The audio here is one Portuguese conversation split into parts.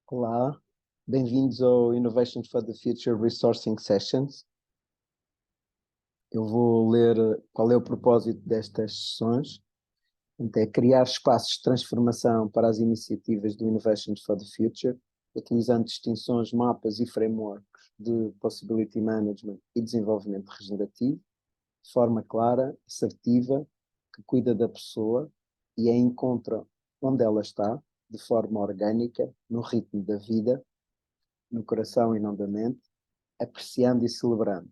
Olá, bem-vindos ao Innovation for the Future Resourcing Sessions. Eu vou ler qual é o propósito destas sessões. É criar espaços de transformação para as iniciativas do Innovation for the Future, utilizando distinções, mapas e frameworks de Possibility Management e desenvolvimento regenerativo, de forma clara, assertiva, que cuida da pessoa e a encontra onde ela está, de forma orgânica, no ritmo da vida, no coração e não da mente, apreciando e celebrando,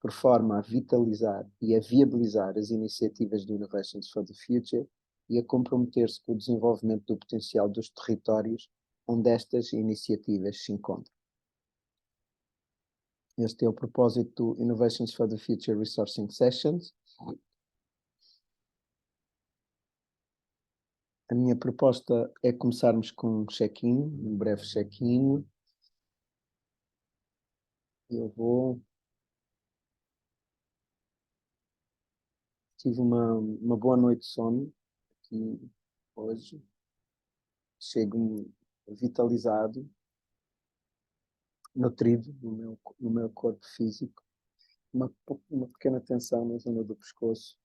por forma a vitalizar e a viabilizar as iniciativas do Innovations for the Future e a comprometer-se com o desenvolvimento do potencial dos territórios onde estas iniciativas se encontram. Este é o propósito do Innovations for the Future Resourcing Sessions. A minha proposta é começarmos com um check-in, um breve check-in. Tive uma boa noite de sono aqui hoje. Chego vitalizado, nutrido no meu corpo físico, uma pequena tensão na zona do pescoço.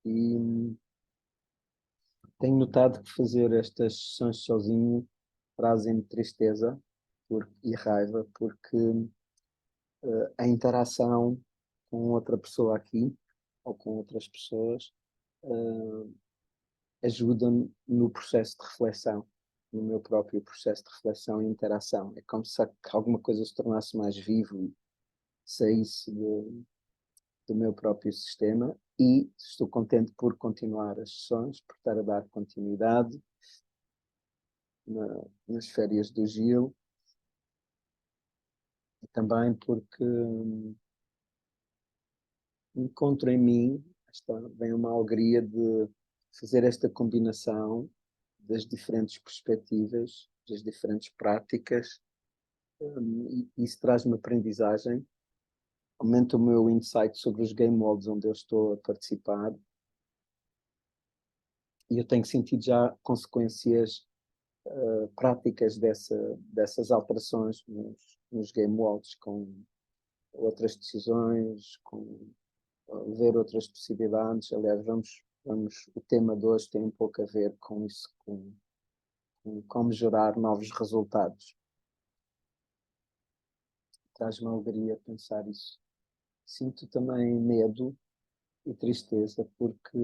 E tenho notado que fazer estas sessões sozinho trazem-me tristeza e raiva, porque a interação com outra pessoa aqui, ou com outras pessoas, ajuda-me no processo de reflexão, no meu próprio processo de reflexão e interação. É como se alguma coisa se tornasse mais vivo e saísse do meu próprio sistema, e estou contente por continuar as sessões, por estar a dar continuidade nas férias do Gil, e também porque encontro em mim, vem uma alegria de fazer esta combinação das diferentes perspectivas, das diferentes práticas, e isso traz-me aprendizagem, aumenta o meu insight sobre os game worlds onde eu estou a participar, e eu tenho sentido já consequências práticas dessas alterações nos game worlds, com outras decisões, com ver outras possibilidades. Aliás, o tema de hoje tem um pouco a ver com isso, com como gerar novos resultados. Traz-me alegria pensar isso. Sinto também medo e tristeza porque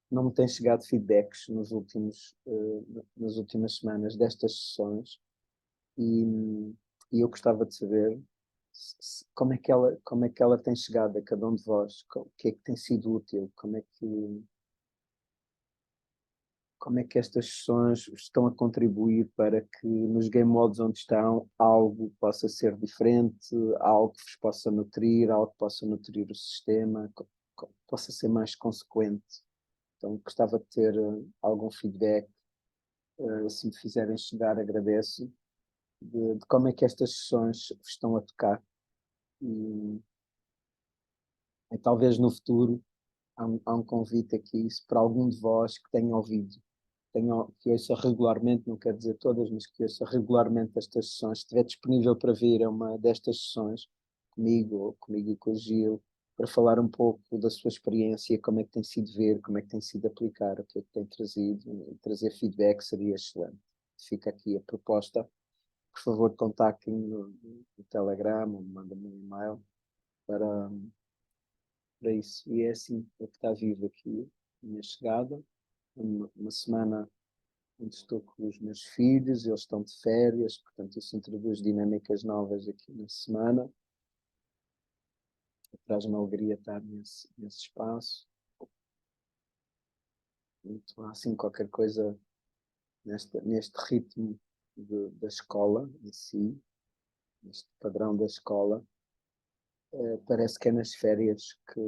não me têm chegado feedbacks nas últimas semanas destas sessões, e eu gostava de saber como é que ela tem chegado a cada um de vós, o que é que tem sido útil, como é que estas sessões estão a contribuir para que nos game modes onde estão algo possa ser diferente, algo que vos possa nutrir, algo que possa nutrir o sistema, possa ser mais consequente. Então gostava de ter algum feedback, se me fizerem chegar agradeço, de como é que estas sessões estão a tocar, e talvez no futuro há um convite aqui para algum de vós que tenha ouvido, que ouça regularmente, não quero dizer todas, mas que ouça regularmente estas sessões, se estiver disponível para vir a uma destas sessões comigo, ou comigo e com o Gil, para falar um pouco da sua experiência, como é que tem sido ver, como é que tem sido aplicar, o que é que tem trazido, trazer feedback seria excelente. Fica aqui a proposta. Por favor, contactem no Telegram, ou mandem-me um e-mail para isso. E é assim é que está vivo aqui a minha chegada. Uma semana onde estou com os meus filhos, eles estão de férias, portanto isso introduz dinâmicas novas aqui na semana. Traz-me alegria estar nesse espaço. Então, há assim qualquer coisa neste ritmo da escola em si, neste padrão da escola. Parece que é nas férias que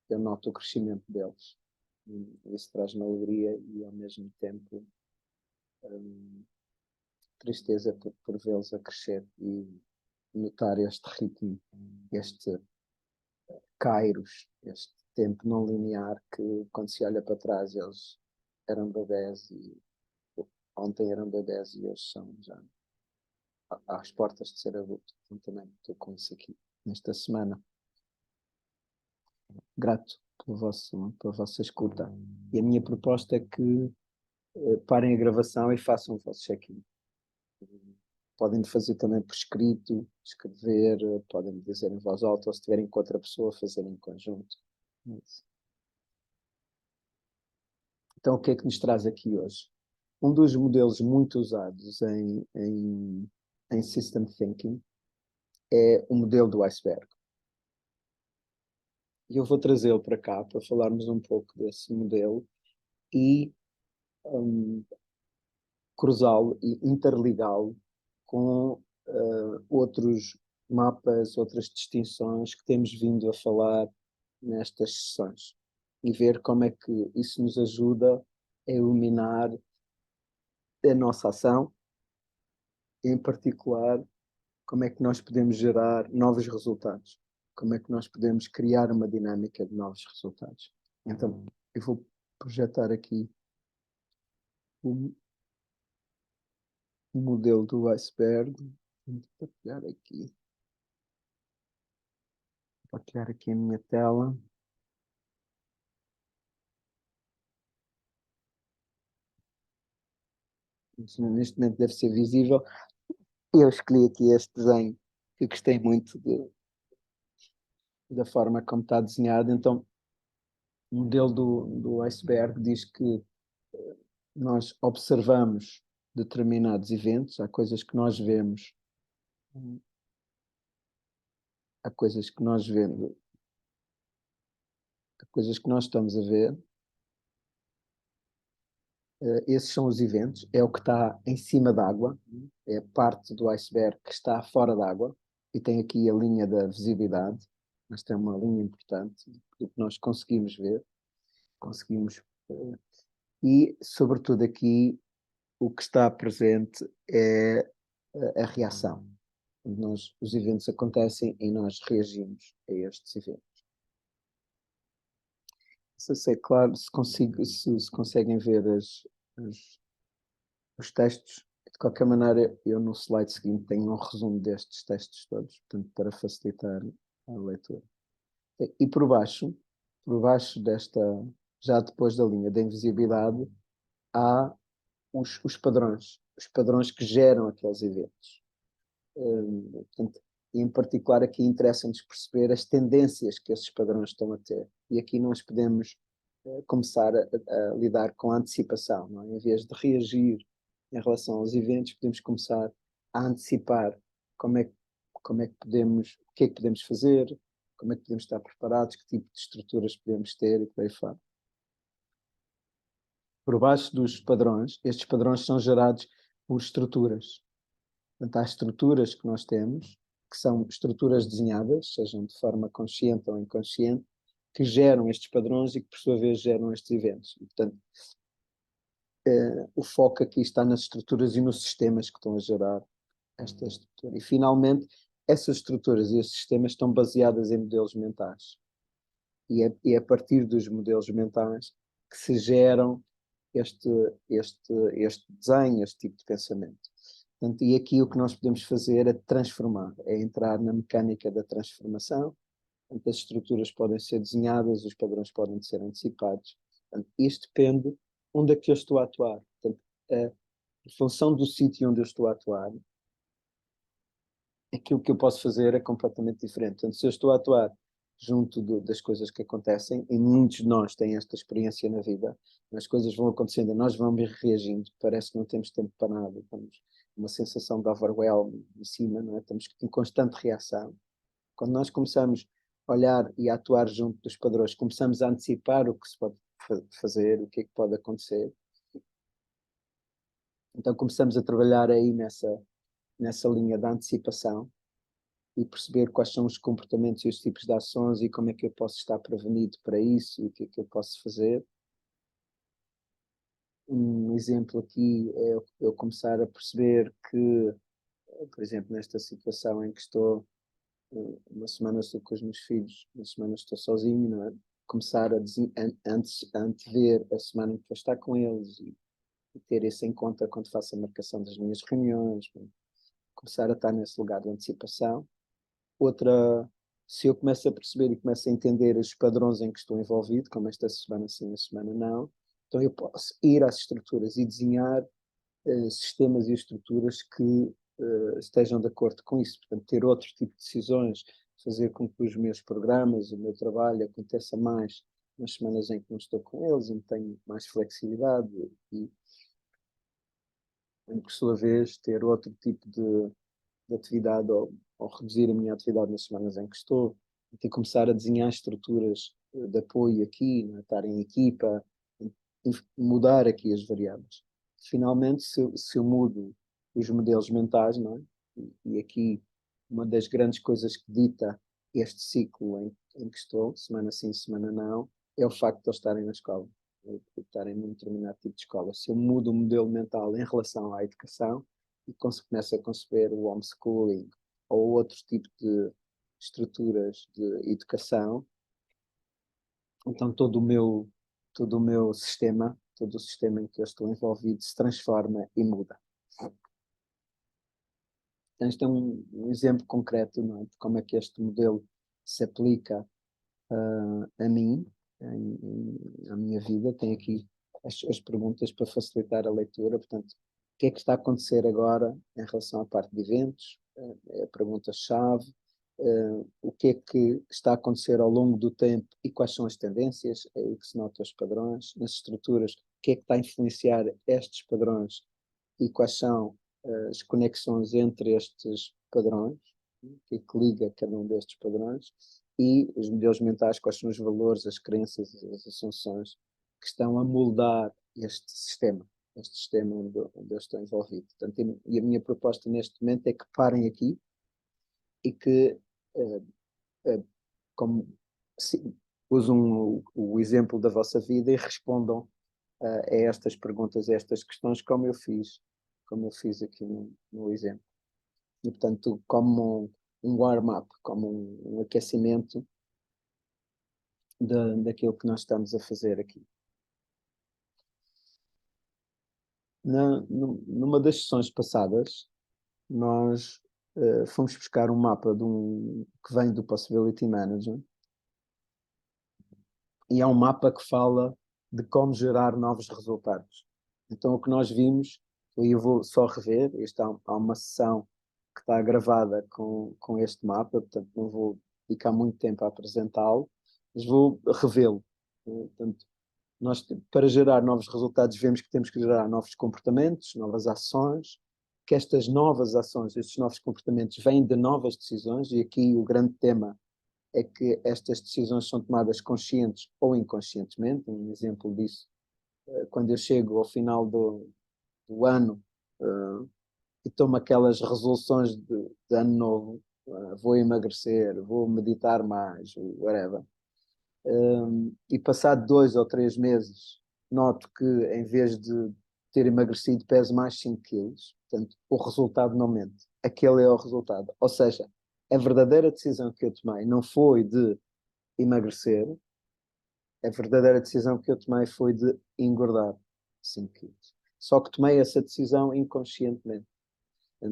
eu noto o crescimento deles. Isso traz-me alegria e ao mesmo tempo tristeza por vê-los a crescer e notar este ritmo, este kairos, este tempo não linear que, quando se olha para trás, eles eram bebés e ontem eram bebés e hoje são já às portas de ser adulto. Então também estou com isso aqui nesta semana. Grato pela vossa escuta. E a minha proposta é que parem a gravação e façam o vosso check-in. Podem fazer também por escrito, escrever, podem dizer em voz alta, ou se tiverem com outra pessoa, fazer em conjunto. Então, o que é que nos traz aqui hoje? Um dos modelos muito usados em System Thinking é o modelo do iceberg. E eu vou trazê-lo para cá para falarmos um pouco desse modelo e cruzá-lo e interligá-lo com outros mapas, outras distinções que temos vindo a falar nestas sessões e ver como é que isso nos ajuda a iluminar a nossa ação, em particular, como é que nós podemos gerar novos resultados, como é que nós podemos criar uma dinâmica de novos resultados. Então, eu vou projetar aqui o modelo do iceberg. Vou partilhar aqui a minha tela. Neste momento deve ser visível. Eu escolhi aqui este desenho, que gostei muito da forma como está desenhado. Então, o modelo do iceberg diz que nós observamos determinados eventos, há coisas que nós vemos, há coisas que nós vemos, há coisas que nós estamos a ver. Esses são os eventos, é o que está em cima d'água, é a parte do iceberg que está fora d'água, e tem aqui a linha da visibilidade. Esta é uma linha importante, do que nós conseguimos ver, conseguimos, e sobretudo aqui o que está presente é a reação. Os eventos acontecem e nós reagimos a estes eventos. Não sei se é claro, se conseguem ver os textos. De qualquer maneira, eu no slide seguinte tenho um resumo destes textos todos, portanto, para facilitar a leitura. E por baixo desta, já depois da linha da invisibilidade, há os padrões que geram aqueles eventos. Portanto, em particular aqui interessa-nos perceber as tendências que esses padrões estão a ter. E aqui nós podemos começar a lidar com a antecipação, não é? Em vez de reagir em relação aos eventos, podemos começar a antecipar como é, como é que podemos, o que é que podemos fazer, como é que podemos estar preparados, que tipo de estruturas podemos ter e por aí fora. Por baixo dos padrões, estes padrões são gerados por estruturas. Portanto, há estruturas que nós temos, que são estruturas desenhadas, sejam de forma consciente ou inconsciente, que geram estes padrões e que, por sua vez, geram estes eventos. E, portanto, o foco aqui está nas estruturas e nos sistemas que estão a gerar esta estrutura. E, finalmente, essas estruturas e esses sistemas estão baseadas em modelos mentais. E é a partir dos modelos mentais que se geram este desenho, este tipo de pensamento. Portanto, e aqui o que nós podemos fazer é transformar, é entrar na mecânica da transformação. Portanto, as estruturas podem ser desenhadas, os padrões podem ser antecipados. Portanto, isto depende onde é que eu estou a atuar. Portanto, a função do sítio onde eu estou a atuar, aquilo que eu posso fazer é completamente diferente. Portanto, se eu estou a atuar junto das coisas que acontecem, e muitos de nós têm esta experiência na vida, as coisas vão acontecendo e nós vamos reagindo, parece que não temos tempo para nada, estamos uma sensação de overwhelm em cima, não é? Estamos em constante reação. Quando nós começamos a olhar e a atuar junto dos padrões, começamos a antecipar o que se pode fazer, o que é que pode acontecer. Então começamos a trabalhar aí nessa linha da antecipação e perceber quais são os comportamentos e os tipos de ações e como é que eu posso estar prevenido para isso e o que é que eu posso fazer. Um exemplo aqui é eu começar a perceber que, por exemplo, nesta situação em que estou, uma semana estou com os meus filhos, uma semana estou sozinho, não é? Começar a antever a semana em que vou estar com eles ter isso em conta quando faço a marcação das minhas reuniões, começar a estar nesse lugar de antecipação. Outra, se eu começo a perceber e começo a entender os padrões em que estou envolvido, como esta semana sim, a semana não, então eu posso ir às estruturas e desenhar sistemas e estruturas que estejam de acordo com isso. Portanto, ter outro tipo de decisões, fazer com que os meus programas, o meu trabalho aconteça mais nas semanas em que não estou com eles, em que tenho mais flexibilidade e, por sua vez, ter outro tipo de atividade ou reduzir a minha atividade nas semanas em que estou e começar a desenhar estruturas de apoio aqui, né, estar em equipa, mudar aqui as variáveis. Finalmente, se eu mudo os modelos mentais, não é? E aqui uma das grandes coisas que dita este ciclo em que estou, semana sim, semana não, é o facto de eles estarem na escola, de estarem num determinado tipo de escola. Se eu mudo o modelo mental em relação à educação e começo a conceber o homeschooling ou outro tipo de estruturas de educação, então todo o meu sistema, todo o sistema em que eu estou envolvido se transforma e muda. Então, isto é um exemplo concreto, não é, de como é que este modelo se aplica a mim, à minha vida. Tem aqui as perguntas para facilitar a leitura. Portanto, o que é que está a acontecer agora em relação à parte de eventos? É a pergunta-chave. O que é que está a acontecer ao longo do tempo e quais são as tendências? É aí que se notam os padrões. Nas estruturas, o que é que está a influenciar estes padrões e quais são as conexões entre estes padrões? O que é que liga cada um destes padrões? E os modelos mentais, quais são os valores, as crenças, as assunções que estão a moldar este sistema onde eu estou envolvido. Portanto, e a minha proposta neste momento é que parem aqui e que, como usam o exemplo da vossa vida e respondam a estas perguntas, a estas questões, como eu fiz aqui no exemplo. E, portanto, como um warm-up, como um aquecimento daquilo que nós estamos a fazer aqui. Numa das sessões passadas, nós fomos buscar um mapa que vem do Possibility Manager, e é um mapa que fala de como gerar novos resultados. Então o que nós vimos, e eu vou só rever, há uma sessão que está gravada com este mapa, portanto não vou dedicar muito tempo a apresentá-lo, mas vou revê-lo. Portanto, nós, para gerar novos resultados, vemos que temos que gerar novos comportamentos, novas ações, que estas novas ações, estes novos comportamentos vêm de novas decisões, e aqui o grande tema é que estas decisões são tomadas conscientes ou inconscientemente. Um exemplo disso, quando eu chego ao final do ano e tomo aquelas resoluções de ano novo, vou emagrecer, vou meditar mais, whatever, e passado 2 ou 3 meses noto que em vez de ter emagrecido peso mais 5 quilos, portanto o resultado não mente, aquele é o resultado. Ou seja, a verdadeira decisão que eu tomei não foi de emagrecer, a verdadeira decisão que eu tomei foi de engordar 5 quilos. Só que tomei essa decisão inconscientemente.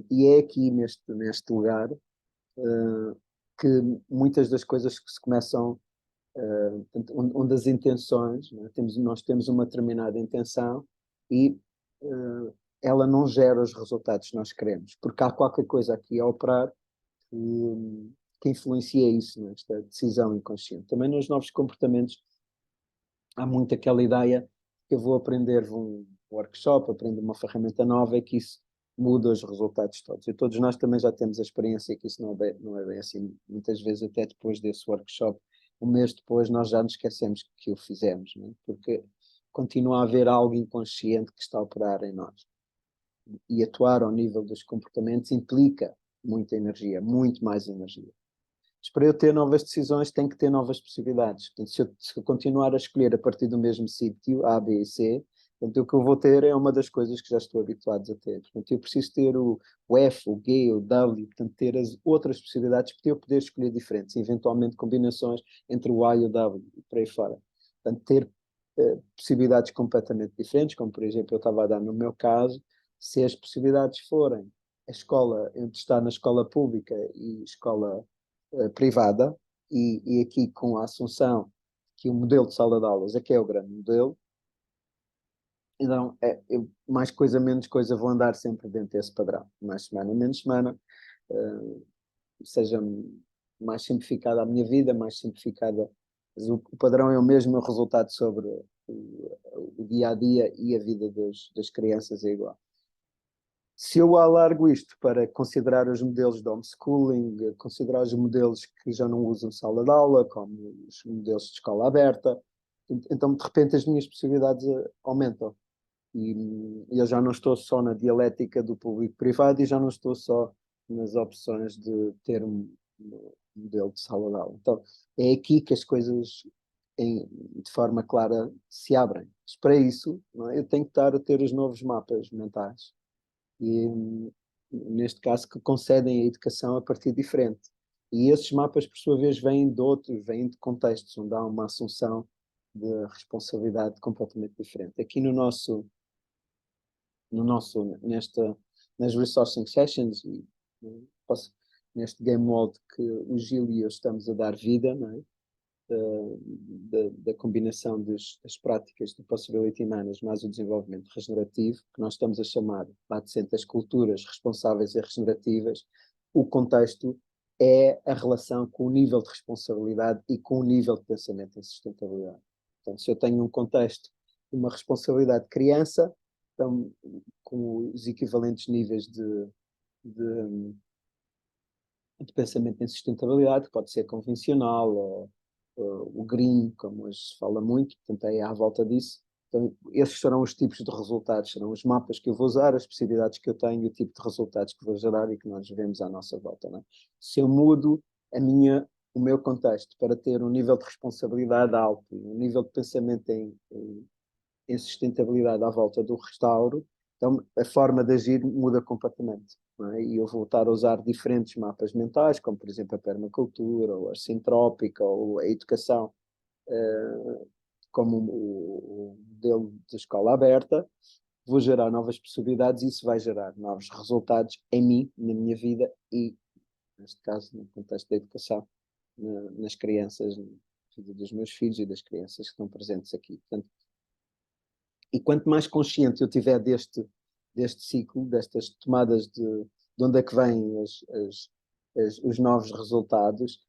E é aqui neste lugar que muitas das coisas que se começam, onde as intenções, né? Nós temos uma determinada intenção e ela não gera os resultados que nós queremos, porque há qualquer coisa aqui a operar que influencia isso, né? Esta decisão inconsciente. Também nos novos comportamentos há muito aquela ideia que eu vou aprender um workshop, aprendo uma ferramenta nova e que isso muda os resultados todos. E todos nós também já temos a experiência que isso não é bem assim. Muitas vezes até depois desse workshop, um mês depois, nós já nos esquecemos que o fizemos, não é? Porque continua a haver algo inconsciente que está a operar em nós. E atuar ao nível dos comportamentos implica muita energia, muito mais energia. Mas para eu ter novas decisões, tenho que ter novas possibilidades. Portanto, se eu continuar a escolher a partir do mesmo sítio, A, B e C, portanto, o que eu vou ter é uma das coisas que já estou habituado a ter. Portanto, eu preciso ter o F, o G, o W, portanto, ter as outras possibilidades para eu poder escolher diferentes, eventualmente combinações entre o A e o W, e por aí fora. Portanto, ter possibilidades completamente diferentes, como por exemplo eu estava a dar no meu caso, se as possibilidades forem a escola, entre estar na escola pública e escola privada, e aqui com a assunção que o modelo de sala de aulas é que é o grande modelo, então mais coisa, menos coisa, vou andar sempre dentro desse padrão, mais semana, menos semana, seja mais simplificada a minha vida, mais simplificada, mas o padrão é o mesmo, o resultado sobre o dia a dia e a vida das crianças é igual. Se eu alargo isto para considerar os modelos de homeschooling, considerar os modelos que já não usam sala de aula, como os modelos de escola aberta, então de repente as minhas possibilidades aumentam. E eu já não estou só na dialética do público-privado e já não estou só nas opções de ter um modelo de sala de aula. Então é aqui que as coisas de forma clara se abrem. Mas para isso, não é? Eu tenho que estar a ter os novos mapas mentais e neste caso que concedem a educação a partir diferente. E esses mapas, por sua vez, vêm de outros, vêm de contextos onde há uma assunção de responsabilidade completamente diferente. Aqui nas resourcing sessions, neste game mode que o Gil e eu estamos a dar vida, não é? Da combinação das práticas do Possibility Management mais o desenvolvimento regenerativo, que nós estamos a chamar lá de das culturas responsáveis e regenerativas, o contexto é a relação com o nível de responsabilidade e com o nível de pensamento em sustentabilidade. Portanto, se eu tenho um contexto de uma responsabilidade de criança, então, com os equivalentes níveis de pensamento em sustentabilidade, que pode ser convencional, ou o green, como hoje se fala muito, portanto é à volta disso. Então, esses serão os tipos de resultados, serão os mapas que eu vou usar, as possibilidades que eu tenho, o tipo de resultados que vou gerar e que nós vemos à nossa volta. Não é? Se eu mudo o meu contexto para ter um nível de responsabilidade alto, um nível de pensamento em sustentabilidade à volta do restauro, então a forma de agir muda completamente. Não é? E eu vou estar a usar diferentes mapas mentais, como por exemplo a permacultura, ou a sintrópica, ou a educação, como o modelo de escola aberta, vou gerar novas possibilidades e isso vai gerar novos resultados em mim, na minha vida e, neste caso, no contexto da educação, nas crianças, na vida dos meus filhos e das crianças que estão presentes aqui. Portanto, e quanto mais consciente eu tiver deste ciclo, destas tomadas de onde é que vêm os novos resultados,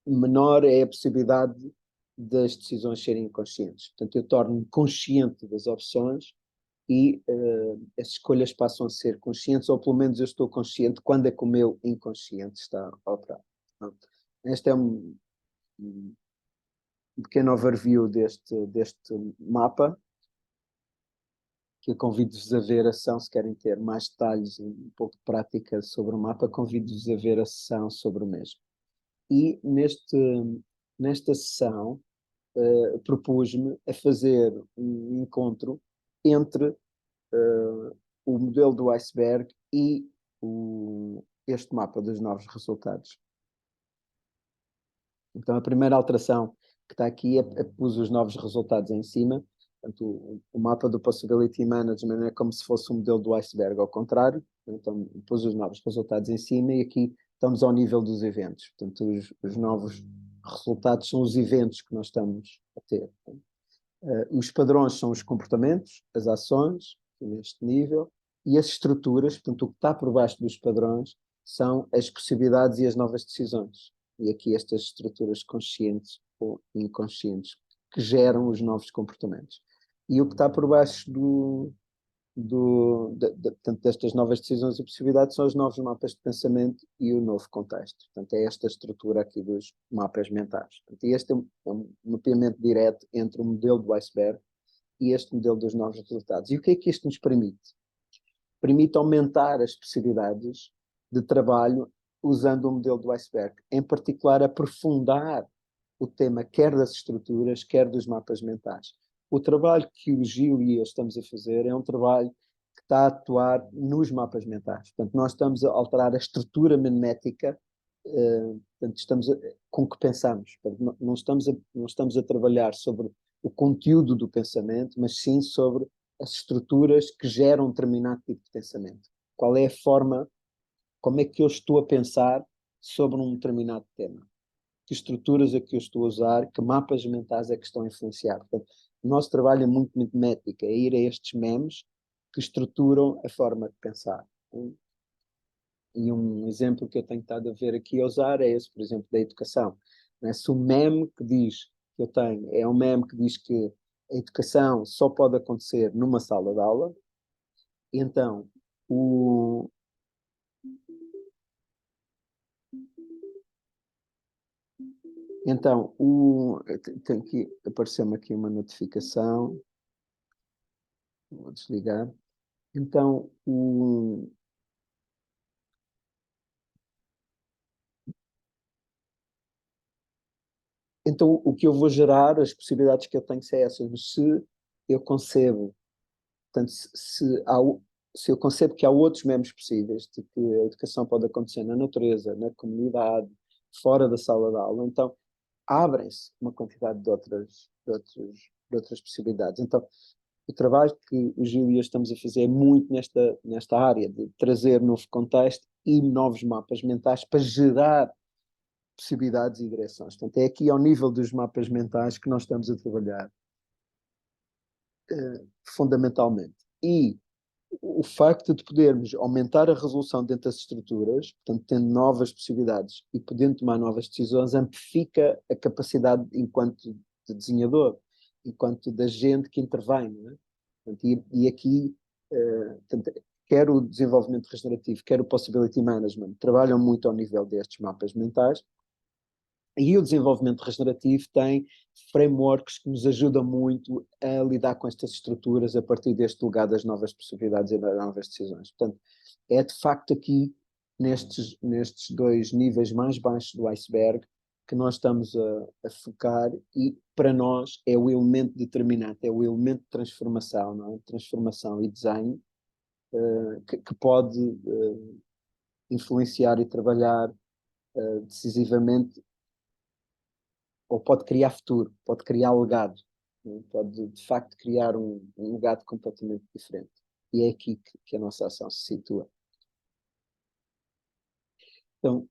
menor é a possibilidade das decisões serem inconscientes. Portanto, eu torno-me consciente das opções e as escolhas passam a ser conscientes, ou pelo menos eu estou consciente quando é que o meu inconsciente está a operar. Este é um pequeno overview deste mapa, que eu convido-vos a ver a sessão, se querem ter mais detalhes e um pouco de prática sobre o mapa, convido-vos a ver a sessão sobre o mesmo. E nesta sessão propus-me a fazer um encontro entre o modelo do iceberg e este mapa dos novos resultados. Então a primeira alteração que está aqui é pus os novos resultados em cima. Portanto, o mapa do Possibility Management é como se fosse um modelo do iceberg, ao contrário. Então, pus os novos resultados em cima e aqui estamos ao nível dos eventos. Portanto, os novos resultados são os eventos que nós estamos a ter. Os padrões são os comportamentos, as ações, neste nível, e as estruturas, portanto, o que está por baixo dos padrões são as possibilidades e as novas decisões. E aqui estas estruturas conscientes ou inconscientes que geram os novos comportamentos. E o que está por baixo portanto, destas novas decisões e possibilidades são os novos mapas de pensamento e o novo contexto. Portanto, é esta estrutura aqui dos mapas mentais. Portanto, e este é um mapeamento direto entre o modelo do iceberg e este modelo dos novos resultados. E o que é que isto nos permite? Permite aumentar as possibilidades de trabalho usando o modelo do iceberg. Em particular, aprofundar o tema quer das estruturas, quer dos mapas mentais. O trabalho que o Gil e eu estamos a fazer é um trabalho que está a atuar nos mapas mentais. Portanto, nós estamos a alterar a estrutura memética portanto, com o que pensamos. Portanto, não estamos a trabalhar sobre o conteúdo do pensamento, mas sim sobre as estruturas que geram um determinado tipo de pensamento. Qual é a forma, como é que eu estou a pensar sobre um determinado tema? Que estruturas é que eu estou a usar? Que mapas mentais é que estão a influenciar? Portanto, o nosso trabalho é muito métrico, é ir a estes memes que estruturam a forma de pensar. E um exemplo que eu tenho estado a ver aqui a usar é esse, por exemplo, da educação. Se o meme que diz que eu tenho é um meme que diz que a educação só pode acontecer numa sala de aula, então o, tem que aparecer-me aqui uma notificação, vou desligar. Então, então, o que eu vou gerar, as possibilidades que eu tenho são essas. Mas se eu concebo, portanto, se eu concebo que há outros memes possíveis, de que a educação pode acontecer na natureza, na comunidade, fora da sala de aula, então abrem-se uma quantidade de outras possibilidades. Então, o trabalho que o Gil e eu estamos a fazer é muito nesta área de trazer novo contexto e novos mapas mentais para gerar possibilidades e direções. Portanto, é aqui ao nível dos mapas mentais que nós estamos a trabalhar fundamentalmente. E o facto de podermos aumentar a resolução dentro das estruturas, portanto, tendo novas possibilidades e podendo tomar novas decisões, amplifica a capacidade enquanto de desenhador, enquanto da gente que intervém. Não é? Portanto, e aqui, portanto, quer o desenvolvimento regenerativo, quer o possibility management, trabalham muito ao nível destes mapas mentais. E o desenvolvimento regenerativo tem frameworks que nos ajudam muito a lidar com estas estruturas a partir deste lugar das novas possibilidades e das novas decisões. Portanto, é de facto aqui, nestes dois níveis mais baixos do iceberg, que nós estamos a focar e, para nós, é o elemento determinante, é o elemento de transformação, não é? Transformação e design, que pode influenciar e trabalhar decisivamente ou pode criar futuro, pode criar legado, né? Pode de facto criar um legado completamente diferente. E é aqui que a nossa ação se situa. Então,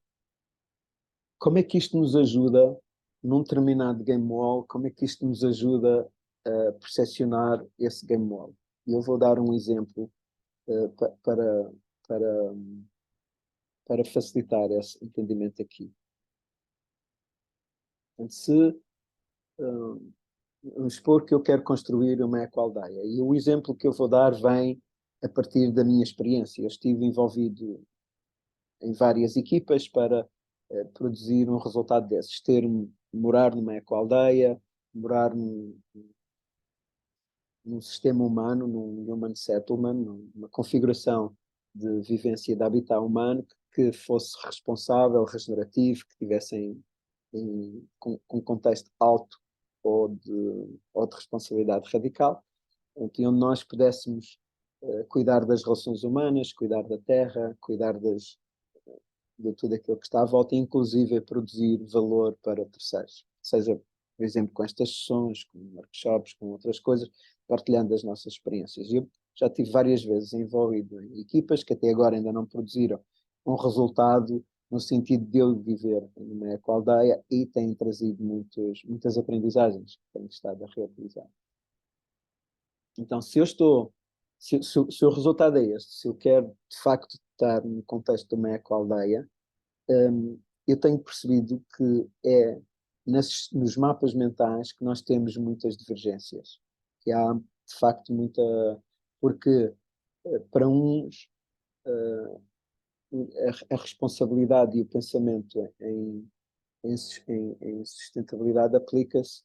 como é que isto nos ajuda num determinado game wall? Como é que isto nos ajuda a percepcionar esse game wall? E eu vou dar um exemplo para, para facilitar esse entendimento aqui. Então, se vamos supor que eu quero construir uma ecoaldeia. E o exemplo que eu vou dar vem a partir da minha experiência. Eu estive envolvido em várias equipas para produzir um resultado desses. Morar numa ecoaldeia, morar num sistema humano, num human settlement, numa configuração de vivência de habitat humano que fosse responsável, regenerativo, que tivesse com contexto alto ou de responsabilidade radical, onde nós pudéssemos cuidar das relações humanas, cuidar da terra, cuidar de tudo aquilo que está à volta, inclusive produzir valor para terceiros. Seja, por exemplo, com estas sessões, com workshops, com outras coisas, partilhando as nossas experiências. Eu já tive várias vezes envolvido em equipas que até agora ainda não produziram um resultado no sentido de eu viver numa ecoaldeia e têm trazido muitas aprendizagens que tenho estado a reutilizar. Então, se o resultado é este, se eu quero de facto estar no contexto de uma ecoaldeia, eu tenho percebido que é nos mapas mentais que nós temos muitas divergências. Que há, de facto, porque para uns a responsabilidade e o pensamento em sustentabilidade aplica-se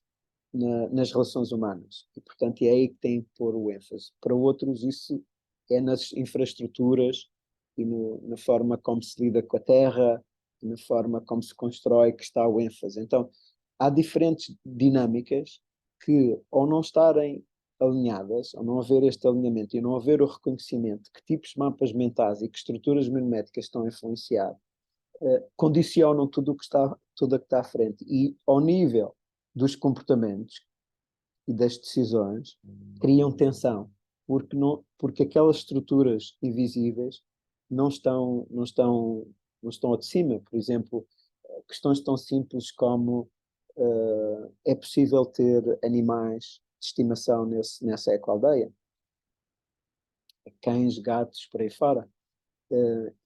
nas relações humanas. E, portanto, é aí que tem que pôr o ênfase. Para outros, isso é nas infraestruturas e na forma como se lida com a terra, na forma como se constrói, que está o ênfase. Então, há diferentes dinâmicas que, ou não estarem alinhadas, ou não haver este alinhamento e não haver o reconhecimento de que tipos de mapas mentais e que estruturas mimométricas estão a influenciar condicionam tudo o que está à frente. E ao nível dos comportamentos e das decisões, criam tensão, porque aquelas estruturas invisíveis não estão ao de cima. Por exemplo, questões tão simples como é possível ter animais de estimação nessa ecoaldeia? Cães, gatos, por aí fora.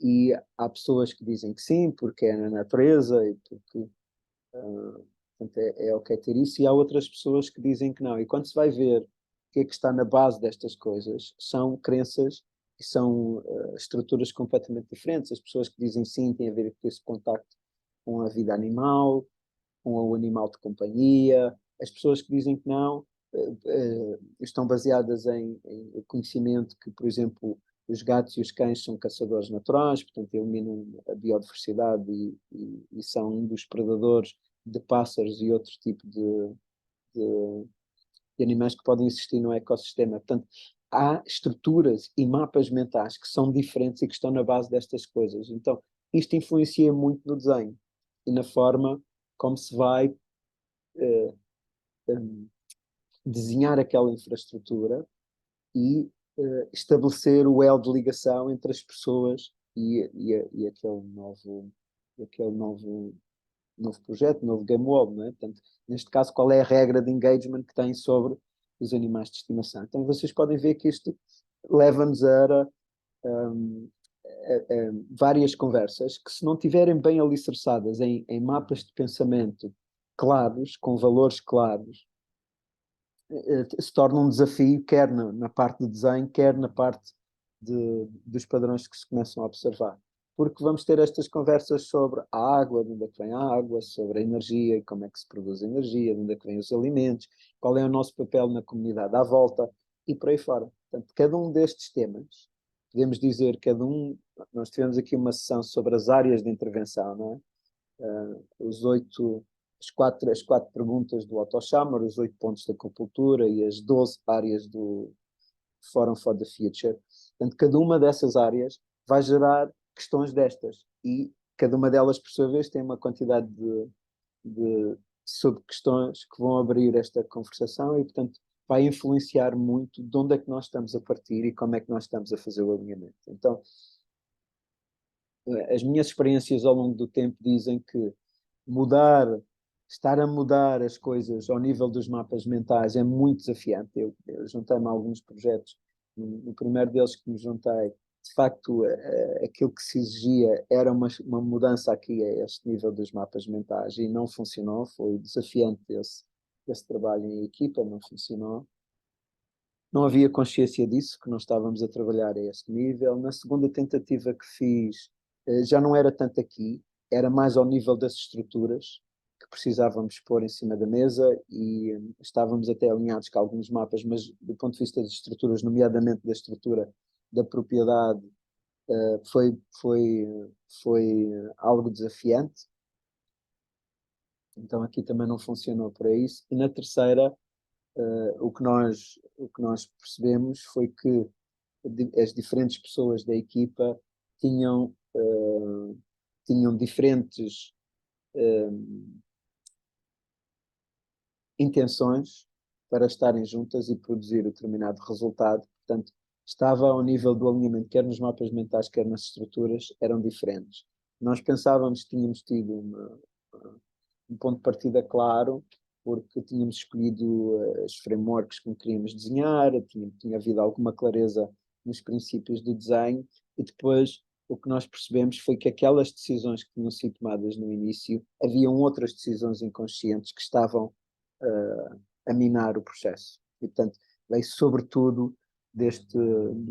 E há pessoas que dizem que sim, porque é na natureza e porque portanto, é ok ter isso, e há outras pessoas que dizem que não. E quando se vai ver o que é que está na base destas coisas, são crenças e são estruturas completamente diferentes. As pessoas que dizem sim têm a ver com esse contacto com a vida animal, com o animal de companhia. As pessoas que dizem que não estão baseadas em conhecimento que, por exemplo, os gatos e os cães são caçadores naturais, portanto eliminam a biodiversidade e são um dos predadores de pássaros e outro tipo de, de animais que podem existir no ecossistema. Portanto, há estruturas e mapas mentais que são diferentes e que estão na base destas coisas. Então, isto influencia muito no desenho e na forma como se vai desenhar aquela infraestrutura e estabelecer o elo de ligação entre as pessoas e aquele novo projeto, novo game world, não é? Portanto, neste caso, qual é a regra de engagement que tem sobre os animais de estimação? Então, vocês podem ver que isto leva-nos a várias conversas que, se não tiverem bem alicerçadas em mapas de pensamento claros, com valores claros, se torna um desafio, quer na parte do desenho, quer na parte dos padrões que se começam a observar. Porque vamos ter estas conversas sobre a água, de onde é que vem a água, sobre a energia, como é que se produz energia, de onde é que vêm os alimentos, qual é o nosso papel na comunidade à volta e por aí fora. Portanto, cada um destes temas, podemos dizer, nós tivemos aqui uma sessão sobre as áreas de intervenção, não é? As quatro perguntas do Otto Schammer, os 8 pontos da acupuntura e as 12 áreas do Forum for the Future. Portanto, cada uma dessas áreas vai gerar questões destas e cada uma delas, por sua vez, tem uma quantidade de sub-questões que vão abrir esta conversação e, portanto, vai influenciar muito de onde é que nós estamos a partir e como é que nós estamos a fazer o alinhamento. Então, as minhas experiências ao longo do tempo dizem que estar a mudar as coisas ao nível dos mapas mentais é muito desafiante. Eu juntei-me a alguns projetos, no primeiro deles que me juntei, de facto, aquilo que se exigia era uma mudança aqui a este nível dos mapas mentais e não funcionou, foi desafiante esse trabalho em equipa, não funcionou. Não havia consciência disso, que não estávamos a trabalhar a este nível. Na segunda tentativa que fiz, já não era tanto aqui, era mais ao nível das estruturas que precisávamos pôr em cima da mesa e estávamos até alinhados com alguns mapas, mas do ponto de vista das estruturas, nomeadamente da estrutura da propriedade, foi algo desafiante. Então aqui também não funcionou para isso. E na terceira, o que nós percebemos foi que as diferentes pessoas da equipa tinham, tinham diferentes intenções para estarem juntas e produzir determinado resultado. Portanto, estava ao nível do alinhamento, quer nos mapas mentais, quer nas estruturas, eram diferentes. Nós pensávamos que tínhamos tido um ponto de partida claro, porque tínhamos escolhido os frameworks que queríamos desenhar, tinha havido alguma clareza nos princípios do desenho, e depois o que nós percebemos foi que aquelas decisões que tinham sido tomadas no início, haviam outras decisões inconscientes que estavam a minar o processo. E, portanto, veio sobretudo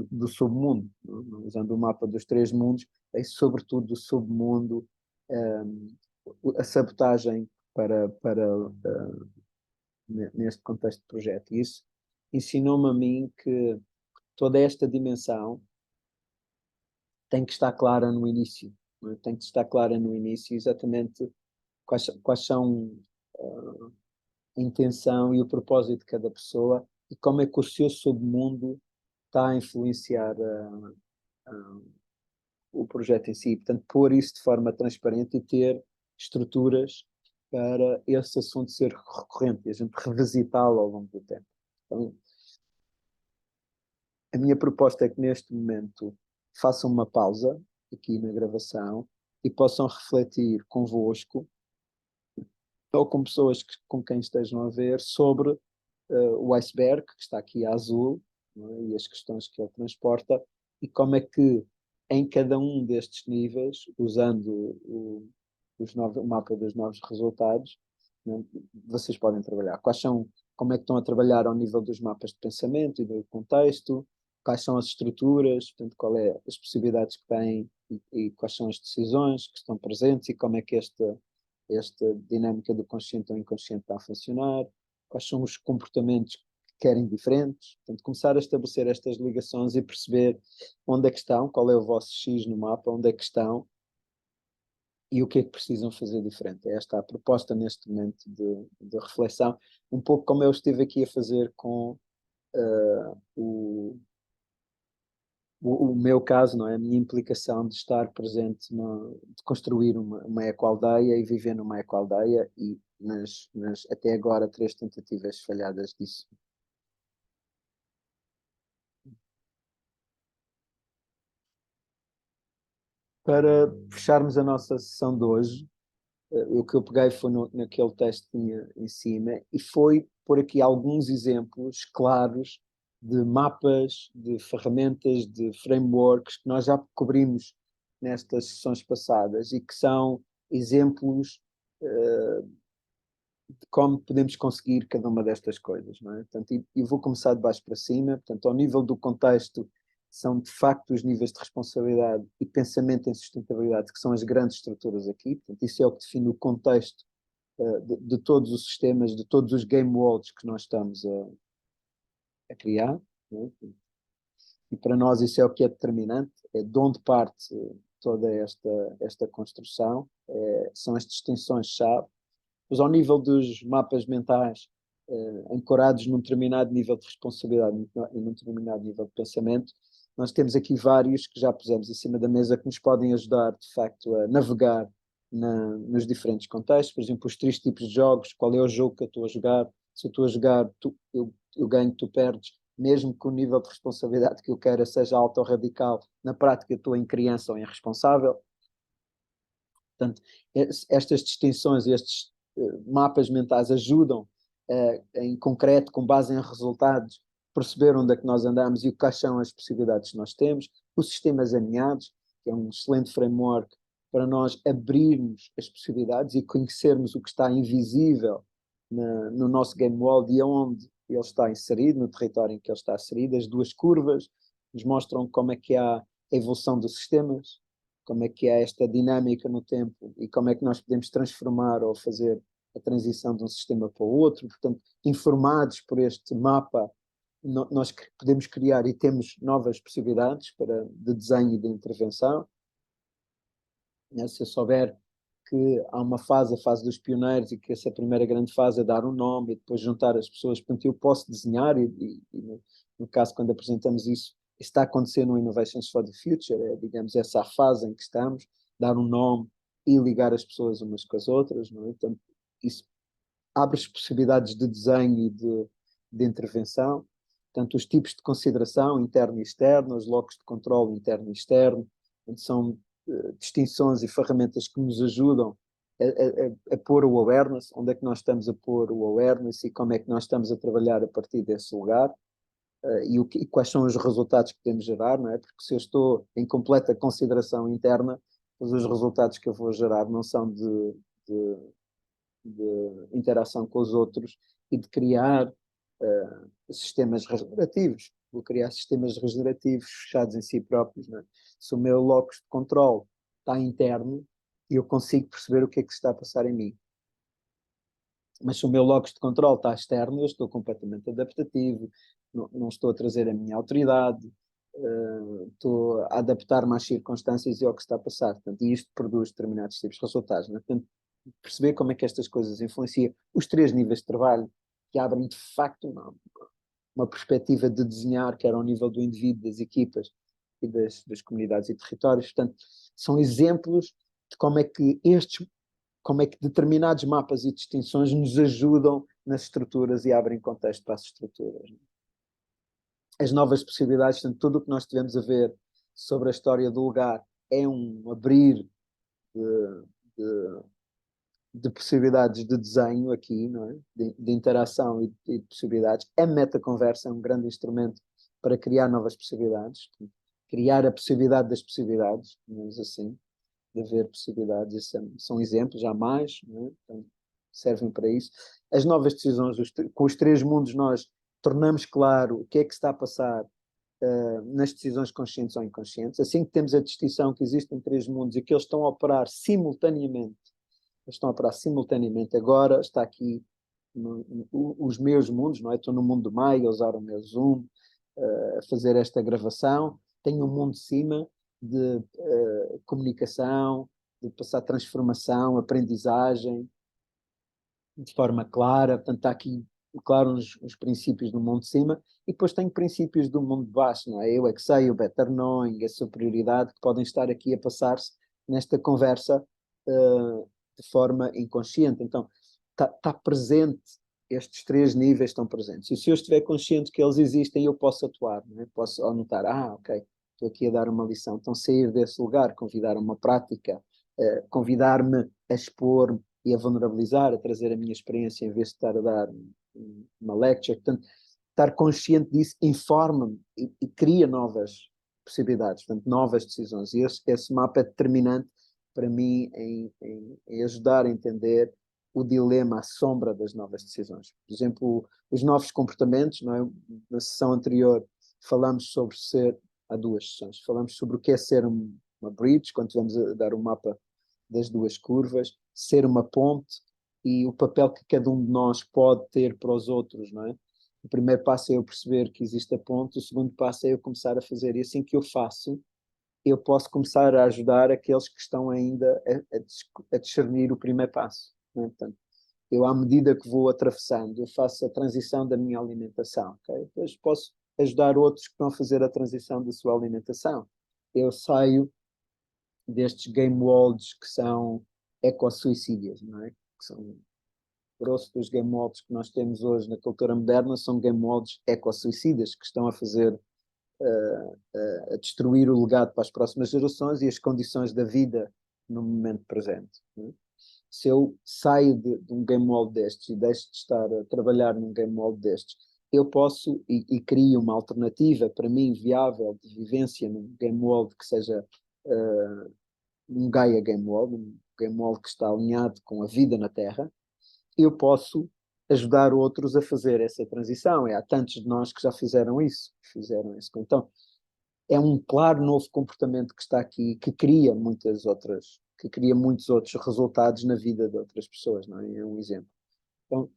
do submundo, usando o mapa dos 3 mundos, veio sobretudo do submundo a sabotagem neste contexto de projeto. E isso ensinou-me a mim que toda esta dimensão tem que estar clara no início. É? Tem que estar clara no início exatamente quais são a intenção e o propósito de cada pessoa e como é que o seu submundo está a influenciar o projeto em si. Portanto, pôr isso de forma transparente e ter estruturas para esse assunto ser recorrente e a gente revisitá-lo ao longo do tempo. Então, a minha proposta é que neste momento façam uma pausa aqui na gravação e possam refletir convosco ou com pessoas com quem estejam a ver sobre o iceberg, que está aqui a azul, não é? E as questões que ele transporta, e como é que em cada um destes níveis, usando o mapa dos novos resultados, não é? Vocês podem trabalhar. Como é que estão a trabalhar ao nível dos mapas de pensamento e do contexto, quais são as estruturas, portanto, qual é as possibilidades que têm e quais são as decisões que estão presentes e como é que esta dinâmica do consciente ou inconsciente está a funcionar, quais são os comportamentos que querem diferentes, portanto, começar a estabelecer estas ligações e perceber onde é que estão, qual é o vosso X no mapa, onde é que estão e o que é que precisam fazer diferente. É esta a proposta neste momento de reflexão, um pouco como eu estive aqui a fazer com o meu caso, não é? A minha implicação de estar presente, de construir uma ecoaldeia e viver numa ecoaldeia e até agora 3 tentativas falhadas disso. Para fecharmos a nossa sessão de hoje, o que eu peguei foi naquele texto que tinha em cima e foi por aqui alguns exemplos claros de mapas, de ferramentas, de frameworks que nós já cobrimos nestas sessões passadas e que são exemplos de como podemos conseguir cada uma destas coisas, não é? Portanto, e vou começar de baixo para cima, portanto, ao nível do contexto, são de facto os níveis de responsabilidade e pensamento em sustentabilidade que são as grandes estruturas aqui, portanto, isso é o que define o contexto de todos os sistemas, de todos os game worlds que nós estamos a criar, não é? E para nós isso é o que é determinante, é de onde parte toda esta construção, são as distinções-chave. Mas ao nível dos mapas mentais, ancorados num determinado nível de responsabilidade e num determinado nível de pensamento, nós temos aqui vários que já pusemos em cima da mesa que nos podem ajudar, de facto, a navegar nos diferentes contextos. Por exemplo, os 3 tipos de jogos, qual é o jogo que eu estou a jogar, se eu estou a jogar, eu ganho, tu perdes, mesmo que o nível de responsabilidade que eu queira seja alto ou radical, na prática eu estou em criança ou em responsável. Portanto, estas distinções, estes mapas mentais ajudam, em concreto, com base em resultados, perceber onde é que nós andamos e quais são as possibilidades que nós temos. Os sistemas alinhados, que é um excelente framework para nós abrirmos as possibilidades e conhecermos o que está invisível no nosso game world e aonde ele está inserido, no território em que ele está inserido. As 2 curvas nos mostram como é que há a evolução dos sistemas, como é que é esta dinâmica no tempo e como é que nós podemos transformar ou fazer a transição de um sistema para o outro. Portanto, informados por este mapa, nós podemos criar e temos novas possibilidades de desenho e de intervenção. Se eu souber que há uma fase, a fase dos pioneiros, e que essa primeira grande fase é dar um nome e depois juntar as pessoas, portanto, eu posso desenhar e no caso, quando apresentamos isso, está a acontecer no Innovations for the Future, digamos, essa a fase em que estamos, dar um nome e ligar as pessoas umas com as outras, não é? Então, isso abre as possibilidades de desenho e de intervenção, portanto, os tipos de consideração, interno e externo, os locos de controle interno e externo, portanto, são distinções e ferramentas que nos ajudam a pôr o awareness, onde é que nós estamos a pôr o awareness e como é que nós estamos a trabalhar a partir desse lugar. E quais são os resultados que podemos gerar, não é? Porque se eu estou em completa consideração interna, os resultados que eu vou gerar não são de, de interação com os outros e de criar sistemas regenerativos. Vou criar sistemas regenerativos fechados em si próprios, não é? Se o meu locus de controle está interno, eu consigo perceber o que é que se está a passar em mim. Mas se o meu locus de controle está externo, eu estou completamente adaptativo, não estou a trazer a minha autoridade, estou a adaptar-me às circunstâncias e ao que está a passar. Portanto, e isto produz determinados tipos de resultados. Não é? Portanto, perceber como é que estas coisas influenciam os 3 níveis de trabalho, que abrem de facto uma perspectiva de desenhar, quer ao nível do indivíduo, das equipas, e das comunidades e territórios. Portanto, são exemplos de como é que determinados mapas e distinções nos ajudam nas estruturas e abrem contexto para as estruturas. As novas possibilidades, portanto, tudo o que nós tivemos a ver sobre a história do lugar é um abrir de, de, de possibilidades de desenho aqui, não é? De interação e de possibilidades. A metaconversa é um grande instrumento para criar novas possibilidades, criar a possibilidade das possibilidades, digamos assim, de haver possibilidades. São exemplos, há mais, não é? Então, servem para isso. As novas decisões, com os três mundos nós tornamos claro o que é que se está a passar nas decisões conscientes ou inconscientes. Assim que temos a distinção que existem três mundos e que eles estão a operar simultaneamente, agora está aqui os meus mundos, não é? Estou no mundo do Maia, a usar o meu Zoom, a fazer esta gravação. Tenho um mundo de cima de comunicação, de passar transformação, aprendizagem, de forma clara. Portanto, está aqui, claro, os princípios do mundo de cima, e depois tenho princípios do mundo de baixo, não é? Eu é que sei, o better knowing, a superioridade, que podem estar aqui a passar-se nesta conversa de forma inconsciente. Então, está presente, estes três níveis estão presentes. E se eu estiver consciente que eles existem, eu posso atuar, não é? Posso anotar, ok, estou aqui a dar uma lição. Então, sair desse lugar, convidar a uma prática, convidar-me a expor e a vulnerabilizar, a trazer a minha experiência em vez de estar a dar uma lecture. Portanto, estar consciente disso informa-me e cria novas possibilidades, portanto, novas decisões. E esse mapa é determinante para mim em ajudar a entender o dilema, a sombra das novas decisões. Por exemplo, os novos comportamentos, não é? Na sessão anterior falamos sobre há duas sessões, falamos sobre o que é ser uma bridge, quando estivemos a dar o mapa das duas curvas, ser uma ponte e o papel que cada um de nós pode ter para os outros, não é? O primeiro passo é eu perceber que existe a ponte, o segundo passo é eu começar a fazer, e assim que eu faço, eu posso começar a ajudar aqueles que estão ainda a discernir o primeiro passo, não é? Portanto, eu, à medida que vou atravessando, eu faço a transição da minha alimentação, ok? Depois posso ajudar outros que estão a fazer a transição da sua alimentação. Eu saio destes game worlds que são ecossuicídios, não é? Que são o grosso dos game worlds que nós temos hoje na cultura moderna, são game worlds ecossuicidas que estão a fazer, a destruir o legado para as próximas gerações e as condições da vida no momento presente. Não é? Se eu saio de um game world destes e deixo de estar a trabalhar num game world destes, eu posso e crio uma alternativa para mim viável de vivência num game world que seja um Gaia Game World, um Game World que está alinhado com a vida na Terra. Eu posso ajudar outros a fazer essa transição. Há tantos de nós que já fizeram isso. Então, é um claro novo comportamento que está aqui, que cria muitos outros resultados na vida de outras pessoas, não é? É um exemplo. Então,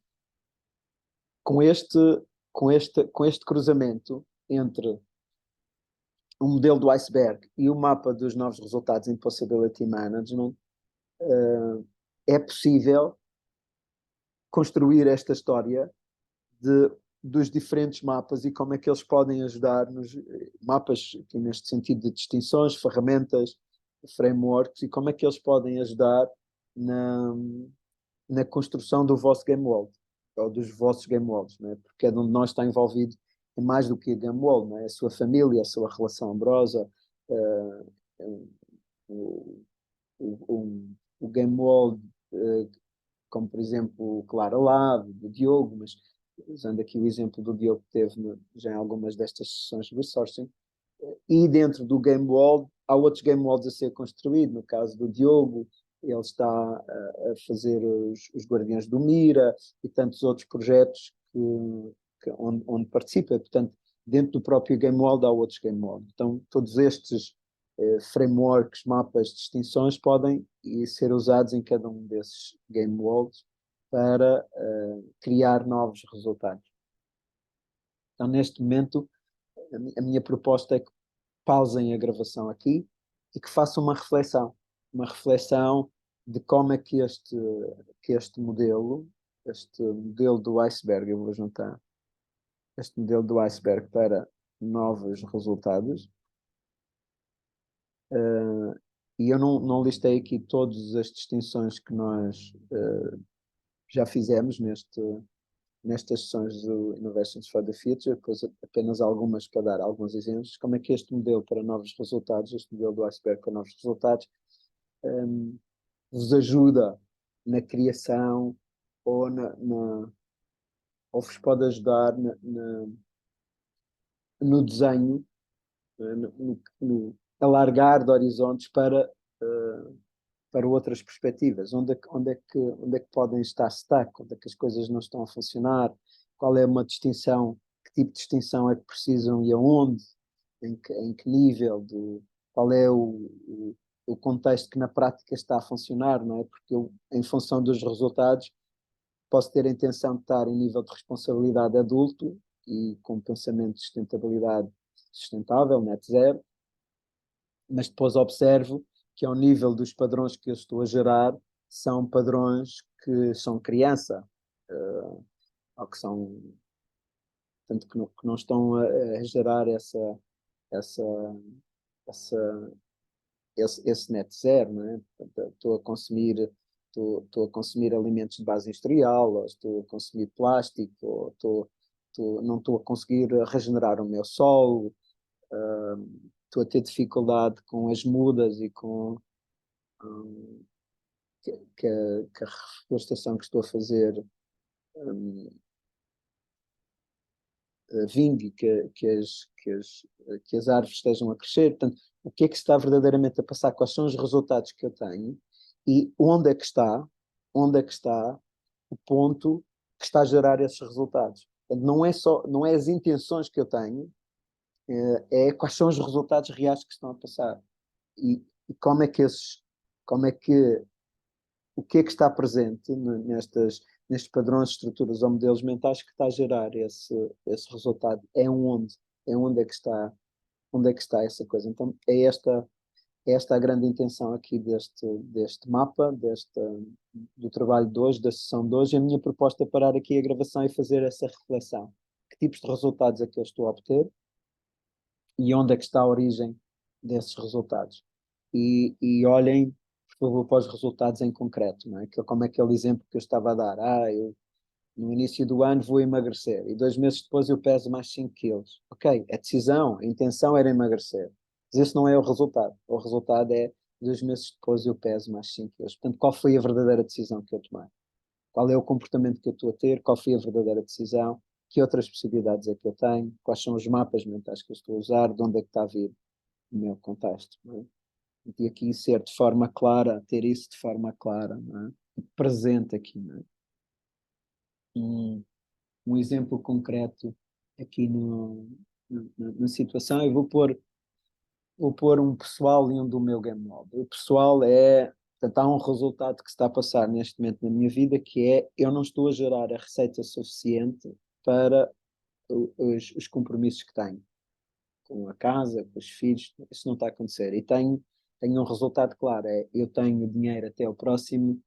com este, com este cruzamento entre o modelo do iceberg e o mapa dos novos resultados em Possibility Management, é possível construir esta história dos diferentes mapas e como é que eles podem ajudar nos mapas, aqui neste sentido de distinções, ferramentas, frameworks, e como é que eles podem ajudar na construção do vosso game world, ou dos vossos game worlds, né? Porque cada um de nós está envolvido em mais do que a game world, né? A sua família, a sua relação amorosa, o, o game world, como por exemplo o Clara Lab, do Diogo, mas usando aqui o exemplo do Diogo que teve já em algumas destas sessões de resourcing, e dentro do game world há outros game worlds a ser construído. No caso do Diogo, ele está a fazer os Guardiões do Mira e tantos outros projetos onde participa. Portanto, dentro do próprio game world há outros game worlds. Então, todos estes frameworks, mapas, distinções podem ser usados em cada um desses game worlds para criar novos resultados. Então, neste momento, a minha proposta é que pausem a gravação aqui e que façam uma reflexão de como é que este modelo do iceberg, eu vou juntar este modelo do iceberg para novos resultados, E eu não listei aqui todas as distinções que nós já fizemos nestas sessões do Innovations for the Future, depois apenas algumas para dar alguns exemplos. Como é que este modelo para novos resultados, este modelo do iceberg para novos resultados, vos ajuda na criação ou, ou vos pode ajudar no desenho, no alargar de horizontes para outras perspectivas. Onde é que podem estar stuck? Onde é que as coisas não estão a funcionar? Qual é uma distinção? Que tipo de distinção é que precisam e aonde? Em que nível? Qual é o contexto que na prática está a funcionar, não é? Porque eu, em função dos resultados, posso ter a intenção de estar em nível de responsabilidade adulto e com pensamento de sustentabilidade sustentável, net zero, mas depois observo que ao nível dos padrões que eu estou a gerar, são padrões que são criança, ou que são, tanto que não estão a gerar essa, essa, esse net zero, não é? Portanto, estou a consumir alimentos de base industrial, ou estou a consumir plástico, ou não estou a conseguir regenerar o meu solo, estou a ter dificuldade com as mudas e com que a reflorestação que estou a fazer vingue, que as árvores estejam a crescer. Portanto, o que é que se está verdadeiramente a passar? Quais são os resultados que eu tenho? E onde é que está o ponto que está a gerar esses resultados? Portanto, não é as intenções que eu tenho, é quais são os resultados reais que estão a passar. E como é que o que é que está presente nestes padrões, estruturas ou modelos mentais que está a gerar esse resultado? É onde é que está essa coisa? Então é esta a grande intenção aqui deste mapa, do trabalho de hoje, da sessão de hoje. A minha proposta é parar aqui a gravação e fazer essa reflexão. Que tipos de resultados é que eu estou a obter e onde é que está a origem desses resultados? E olhem, por favor, para os resultados em concreto, não é? Como é aquele exemplo que eu estava a dar. Eu no início do ano vou emagrecer e 2 meses depois eu peso mais 5 quilos. Ok, a decisão, a intenção era emagrecer. Mas esse não é o resultado. O resultado é 2 meses depois eu peso mais 5 quilos. Portanto, qual foi a verdadeira decisão que eu tomei? Qual é o comportamento que eu estou a ter? Qual foi a verdadeira decisão? Que outras possibilidades é que eu tenho? Quais são os mapas mentais que eu estou a usar? De onde é que está a vir o meu contexto? Não é? E aqui ser de forma clara, ter isso de forma clara, não é? Presente aqui, não é? Um exemplo concreto aqui na situação, eu vou pôr um pessoal e um do meu game mode. O pessoal portanto, há um resultado que se está a passar neste momento na minha vida, que é, eu não estou a gerar a receita suficiente para os compromissos que tenho com a casa, com os filhos. Isso não está a acontecer. E tenho um resultado claro, eu tenho dinheiro até o próximo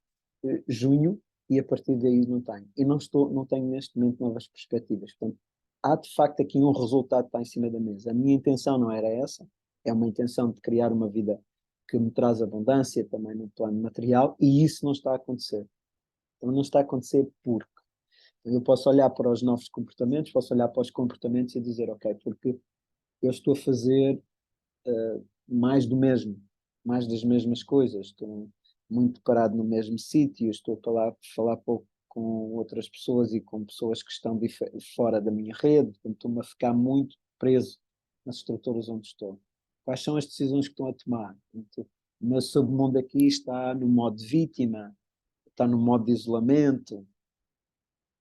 junho e a partir daí não tenho. E não tenho neste momento novas perspectivas. Portanto, há de facto aqui um resultado que está em cima da mesa. A minha intenção não era essa, é uma intenção de criar uma vida que me traz abundância também no plano material, e isso não está a acontecer. Então não está a acontecer porque eu posso olhar para os novos comportamentos, posso olhar para os comportamentos e dizer, ok, porque eu estou a fazer mais do mesmo, mais das mesmas coisas, estou muito parado no mesmo sítio, estou a falar pouco com outras pessoas e com pessoas que estão fora da minha rede, portanto estou-me a ficar muito preso nas estruturas onde estou. Quais são as decisões que estão a tomar? Portanto, o meu submundo aqui está no modo de vítima, está no modo de isolamento,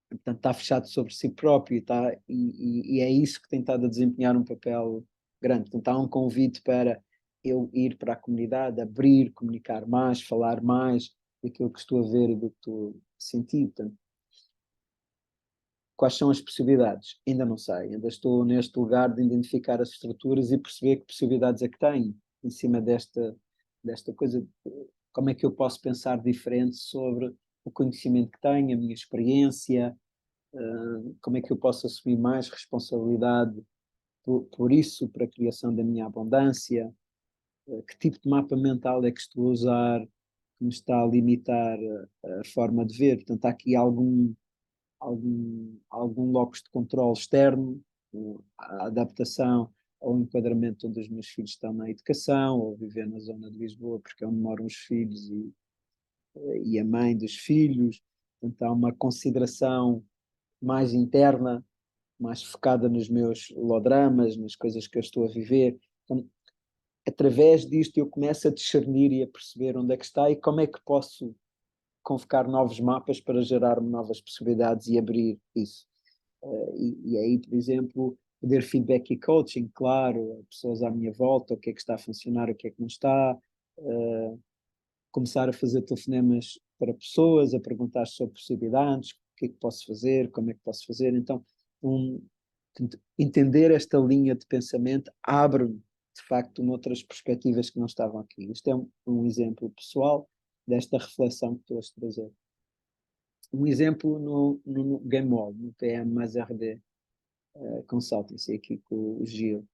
portanto está fechado sobre si próprio e é isso que tem estado a desempenhar um papel grande. Portanto, há um convite para eu ir para a comunidade, abrir, comunicar mais, falar mais daquilo que estou a ver e do que estou a sentir. Portanto, quais são as possibilidades? Ainda não sei. Ainda estou neste lugar de identificar as estruturas e perceber que possibilidades é que tenho em cima desta coisa. Como é que eu posso pensar diferente sobre o conhecimento que tenho, a minha experiência, como é que eu posso assumir mais responsabilidade por isso, para a criação da minha abundância, Que tipo de mapa mental é que estou a usar que me está a limitar a forma de ver? Portanto, há aqui algum locus de controle externo, a adaptação ao enquadramento onde os meus filhos estão na educação, ou viver na zona de Lisboa, porque é onde moram os filhos e a mãe dos filhos. Portanto, há uma consideração mais interna, mais focada nos meus lodramas, nas coisas que eu estou a viver. Então, através disto eu começo a discernir e a perceber onde é que está e como é que posso convocar novos mapas para gerar-me novas possibilidades e abrir isso. E aí, por exemplo, poder feedback e coaching, claro, pessoas à minha volta, o que é que está a funcionar, o que é que não está, começar a fazer telefonemas para pessoas, a perguntar sobre possibilidades, o que é que posso fazer, como é que posso fazer. Então, entender esta linha de pensamento abre-me, de facto, noutras perspectivas que não estavam aqui. Isto é um exemplo pessoal desta reflexão que estou a trazer. Um exemplo no GameWall, no PM mais RD Consultancy, aqui com o Gil.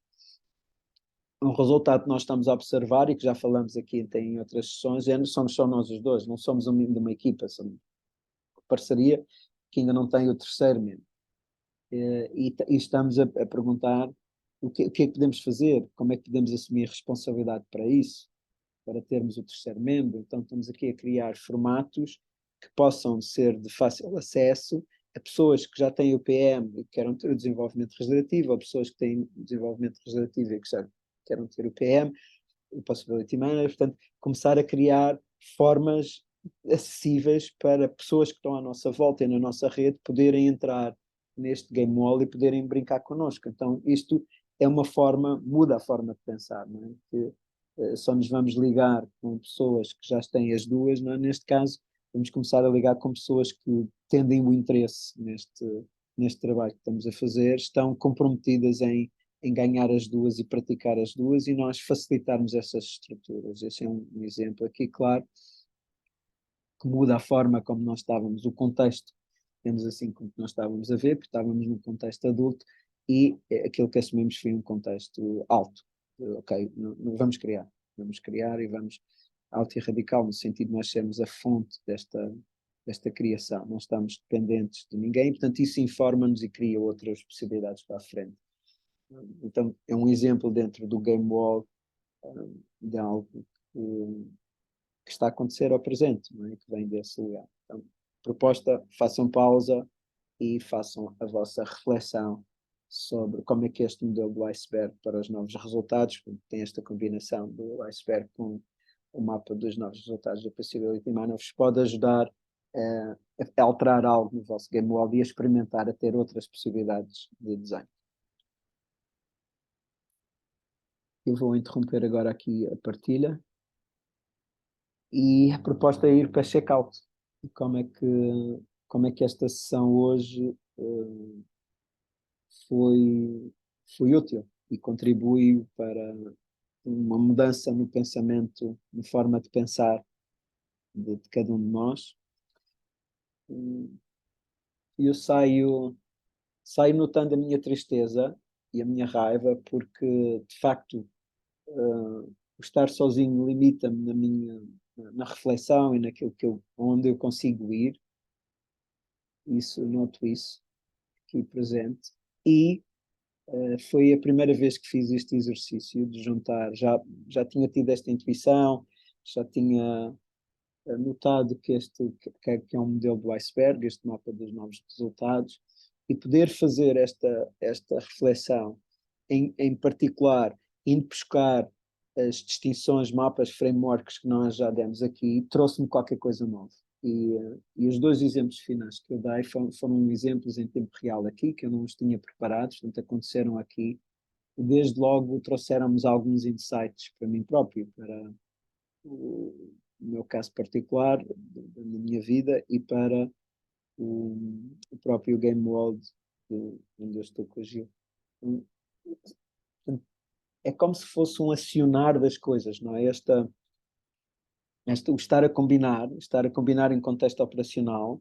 Um resultado que nós estamos a observar e que já falamos aqui em outras sessões, somos só nós os dois, não somos de uma equipa, somos uma parceria que ainda não tem o terceiro membro. E estamos a perguntar o que é que podemos fazer, como é que podemos assumir responsabilidade para isso, para termos o terceiro membro. Então estamos aqui a criar formatos que possam ser de fácil acesso a pessoas que já têm o PM e que querem ter o desenvolvimento regenerativo, a pessoas que têm desenvolvimento regenerativo e que já querem ter o PM, o Possibility Manager. Portanto, começar a criar formas acessíveis para pessoas que estão à nossa volta e na nossa rede poderem entrar neste game wall e poderem brincar connosco. Então, isto é uma forma, muda a forma de pensar, não é? Que só nos vamos ligar com pessoas que já têm as duas, não é? Neste caso, vamos começar a ligar com pessoas que tendem o interesse neste trabalho que estamos a fazer, estão comprometidas em ganhar as duas e praticar as duas e nós facilitarmos essas estruturas. Esse é um exemplo aqui, claro, que muda a forma como nós estávamos, o contexto, temos assim como nós estávamos a ver, porque estávamos num contexto adulto e aquilo que assumimos foi um contexto alto. Ok, não vamos criar e vamos alto e radical, no sentido de nós sermos a fonte desta criação, não estamos dependentes de ninguém, portanto isso informa-nos e cria outras possibilidades para a frente. Então é um exemplo dentro do Game Wall de algo que está a acontecer ao presente, não é? Que vem desse lugar. Então, proposta, façam pausa e façam a vossa reflexão sobre como é que este modelo do iceberg para os novos resultados, tem esta combinação do iceberg com o mapa dos novos resultados da Possibility Manager, vos pode ajudar a alterar algo no vosso game wall e a experimentar, a ter outras possibilidades de design. Eu vou interromper agora aqui a partilha. E a proposta é ir para checkout. Como é que esta sessão hoje foi útil e contribui para uma mudança no pensamento, na forma de pensar de cada um de nós. E eu saio notando a minha tristeza e a minha raiva, porque, de facto, o estar sozinho limita-me na reflexão e naquilo onde eu consigo ir. Noto isso aqui presente. E foi a primeira vez que fiz este exercício de juntar. Já tinha tido esta intuição, já tinha notado que é um modelo do iceberg, este mapa dos novos resultados, e poder fazer esta reflexão, em particular, indo buscar as distinções, mapas, frameworks que nós já demos aqui, trouxe-me qualquer coisa nova. E os dois exemplos finais que eu dei foram exemplos em tempo real aqui, que eu não os tinha preparados, portanto aconteceram aqui, e desde logo trouxeram-nos alguns insights para mim próprio, para o meu caso particular, da minha vida, e para o próprio Game World onde eu estou com o Gil. É como se fosse um acionar das coisas, não é? O estar a combinar em contexto operacional,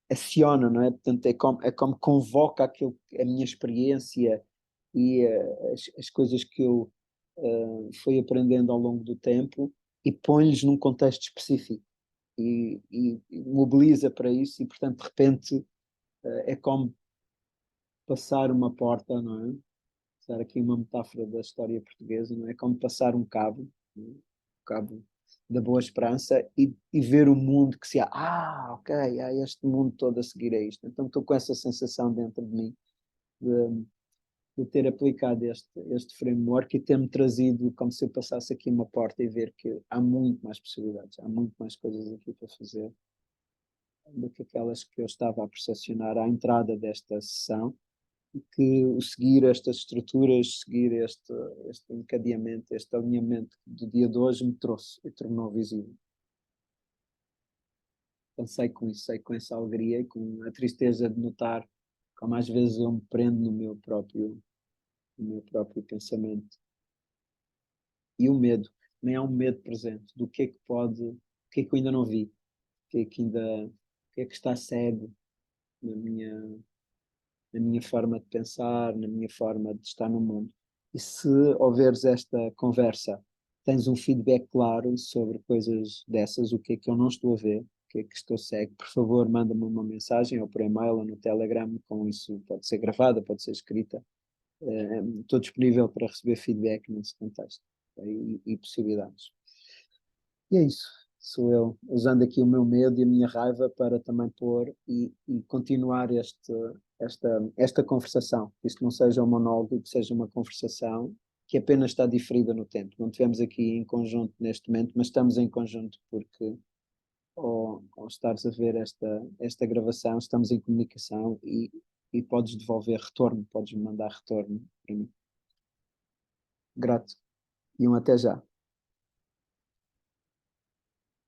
aciona, não é? Portanto, é como convoca a minha experiência e as coisas que eu foi aprendendo ao longo do tempo e põe-lhes num contexto específico e mobiliza para isso e, portanto, de repente é como passar uma porta, não é? Usar aqui uma metáfora da história portuguesa, não é? Como passar um cabo, não é? Um cabo da Boa Esperança e ver o mundo que se há. Ah, ok, há este mundo todo a seguir a isto. Então estou com essa sensação dentro de mim de, de ter aplicado este framework e ter-me trazido como se eu passasse aqui uma porta e ver que há muito mais possibilidades, há muito mais coisas aqui para fazer do que aquelas que eu estava a percepcionar à entrada desta sessão, e que o seguir estas estruturas, seguir este encadeamento, este alinhamento do dia de hoje me trouxe e tornou visível. Pensei com isso, sei com essa alegria e com a tristeza de notar como às vezes eu me prendo no meu próprio pensamento. E o medo, nem há um medo presente do que é que pode, o que é que eu ainda não vi, o que é que ainda, o que é que está cego na minha forma de pensar, na minha forma de estar no mundo. E se houveres esta conversa, tens um feedback claro sobre coisas dessas, o que é que eu não estou a ver, o que é que estou cego, por favor, manda-me uma mensagem ou por e-mail ou no Telegram, com isso pode ser gravada, pode ser escrita. Estou disponível para receber feedback nesse contexto e possibilidades. E é isso. Sou eu, usando aqui o meu medo e a minha raiva para também pôr e continuar esta conversação. Que isto não seja um monólogo, que seja uma conversação que apenas está diferida no tempo. Não estivemos aqui em conjunto neste momento, mas estamos em conjunto porque, ao estares a ver esta gravação, estamos em comunicação e podes devolver retorno, podes me mandar retorno para mim. Grato. E um até já.